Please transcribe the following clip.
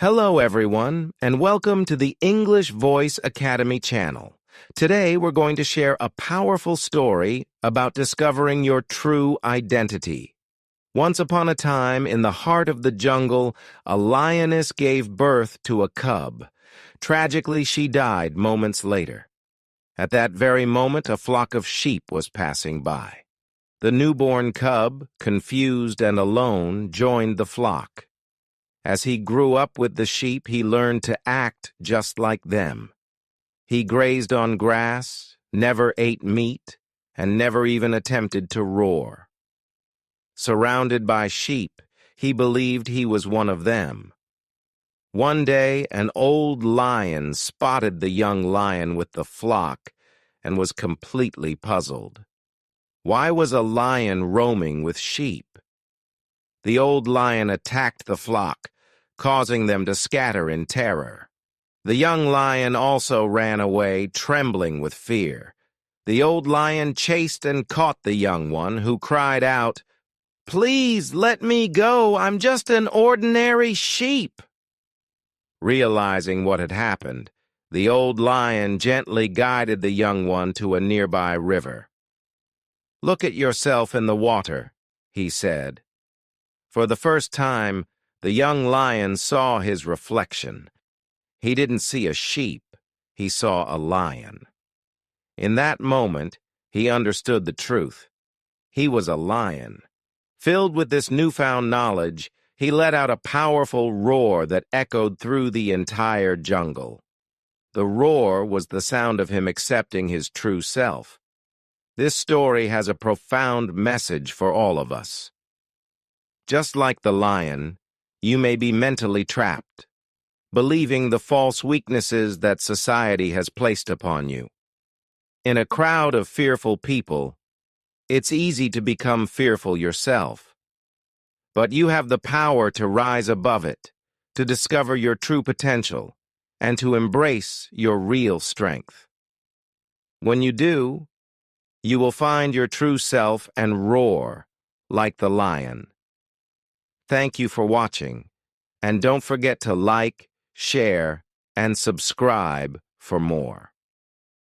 Hello, everyone, and welcome to the English Voice Academy channel. Today, we're going to share a powerful story about discovering your true identity. Once upon a time, in the heart of the jungle, a lioness gave birth to a cub. Tragically, she died moments later. At that very moment, a flock of sheep was passing by. The newborn cub, confused and alone, joined the flock. As he grew up with the sheep, he learned to act just like them. He grazed on grass, never ate meat, and never even attempted to roar. Surrounded by sheep, he believed he was one of them. One day, an old lion spotted the young lion with the flock and was completely puzzled. Why was a lion roaming with sheep? The old lion attacked the flock, causing them to scatter in terror. The young lion also ran away, trembling with fear. The old lion chased and caught the young one, who cried out, "Please let me go, I'm just an ordinary sheep." Realizing what had happened, the old lion gently guided the young one to a nearby river. "Look at yourself in the water," he said. For the first time, the young lion saw his reflection. He didn't see a sheep, he saw a lion. In that moment, he understood the truth. He was a lion. Filled with this newfound knowledge, he let out a powerful roar that echoed through the entire jungle. The roar was the sound of him accepting his true self. This story has a profound message for all of us. Just like the lion, you may be mentally trapped, believing the false weaknesses that society has placed upon you. In a crowd of fearful people, it's easy to become fearful yourself. But you have the power to rise above it, to discover your true potential, and to embrace your real strength. When you do, you will find your true self and roar like the lion. Thank you for watching, and don't forget to like, share, and subscribe for more.